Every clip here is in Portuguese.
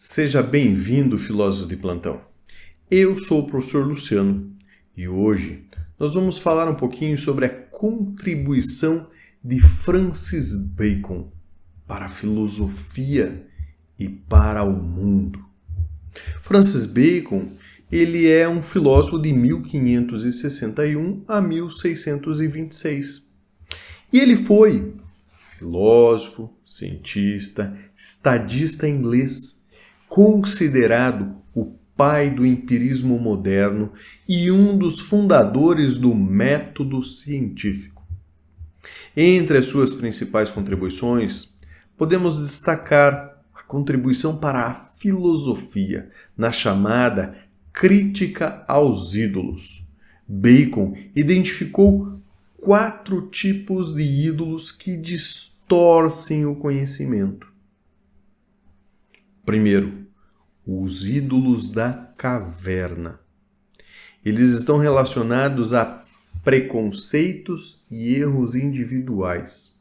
Seja bem-vindo, filósofo de plantão. Eu sou o professor Luciano e hoje nós vamos falar um pouquinho sobre a contribuição de Francis Bacon para a filosofia e para o mundo. Francis Bacon, ele é um filósofo de 1561 a 1626. E ele foi filósofo, cientista, estadista inglês, considerado o pai do empirismo moderno e um dos fundadores do método científico. Entre as suas principais contribuições, podemos destacar a contribuição para a filosofia, na chamada Crítica aos Ídolos. Bacon identificou 4 tipos de ídolos que distorcem o conhecimento. Primeiro, os ídolos da caverna. Eles estão relacionados a preconceitos e erros individuais.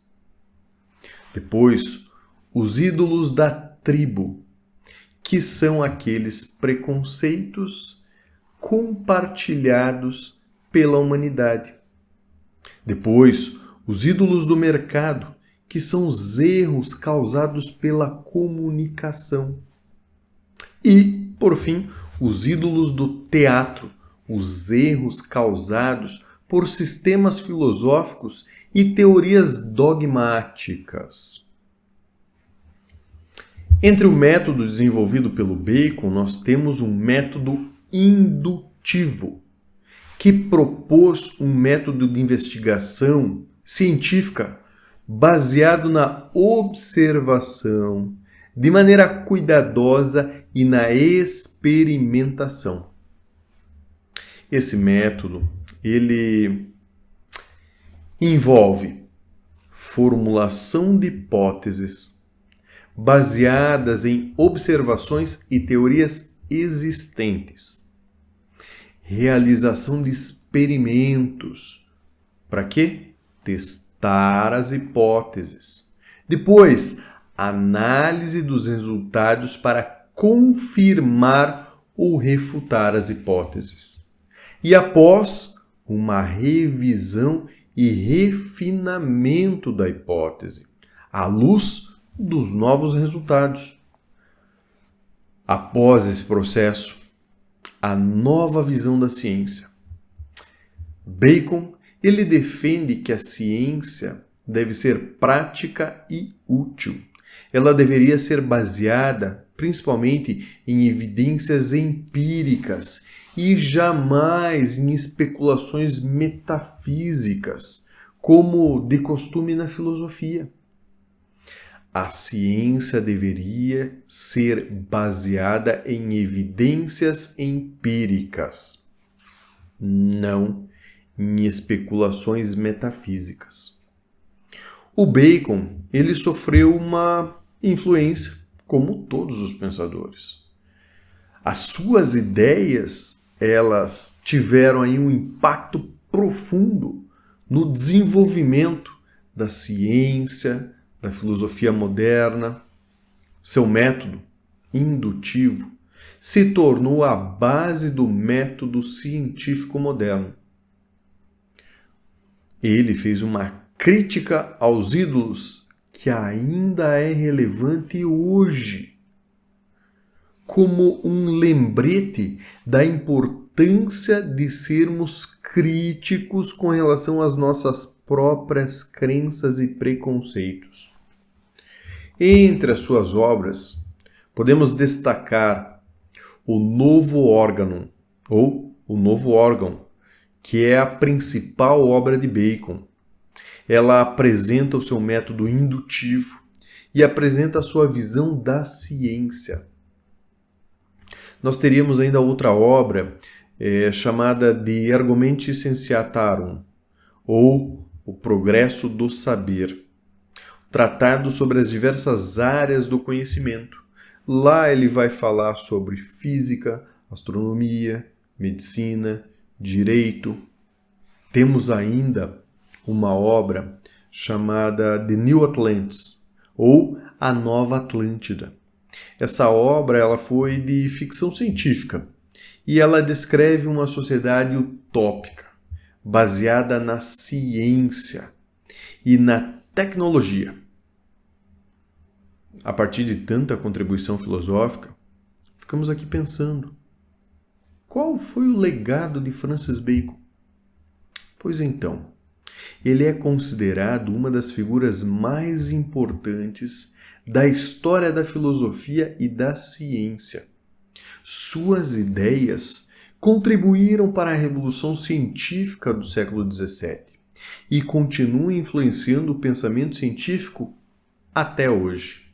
Depois, os ídolos da tribo, que são aqueles preconceitos compartilhados pela humanidade. Depois, os ídolos do mercado, que são os erros causados pela comunicação. E, por fim, os ídolos do teatro, os erros causados por sistemas filosóficos e teorias dogmáticas. Entre o método desenvolvido pelo Bacon, nós temos um método indutivo, que propôs um método de investigação científica baseado na observação, de maneira cuidadosa e na experimentação. Esse método, ele envolve formulação de hipóteses baseadas em observações e teorias existentes, realização de experimentos. Para quê? Testar as hipóteses. Depois, análise dos resultados para confirmar ou refutar as hipóteses. E após, uma revisão e refinamento da hipótese, à luz dos novos resultados. Após esse processo, a nova visão da ciência. Bacon, ele defende que a ciência deve ser prática e útil. Ela deveria ser baseada principalmente em evidências empíricas e jamais em especulações metafísicas, como de costume na filosofia. A ciência deveria ser baseada em evidências empíricas, não em especulações metafísicas. O Bacon, ele sofreu uma influência, como todos os pensadores. As suas ideias, elas tiveram aí um impacto profundo no desenvolvimento da ciência, da filosofia moderna. Seu método indutivo se tornou a base do método científico moderno. Ele fez uma crítica aos ídolos que ainda é relevante hoje, como um lembrete da importância de sermos críticos com relação às nossas próprias crenças e preconceitos. Entre as suas obras, podemos destacar o Novo Órgão, ou o Novo Órgão, que é a principal obra de Bacon. Ela apresenta o seu método indutivo e apresenta a sua visão da ciência. Nós teríamos ainda outra obra chamada De Argumenti Scientiarum, ou O Progresso do Saber, tratado sobre as diversas áreas do conhecimento. Lá ele vai falar sobre física, astronomia, medicina, direito. Temos ainda uma obra chamada The New Atlantis, ou A Nova Atlântida, Essa obra ela foi de ficção científica e ela descreve uma sociedade utópica, baseada na ciência e na tecnologia. A partir de tanta contribuição filosófica, ficamos aqui pensando: qual foi o legado de Francis Bacon? Pois então, ele é considerado uma das figuras mais importantes da história da filosofia e da ciência. Suas ideias contribuíram para a revolução científica do século XVII e continuam influenciando o pensamento científico até hoje.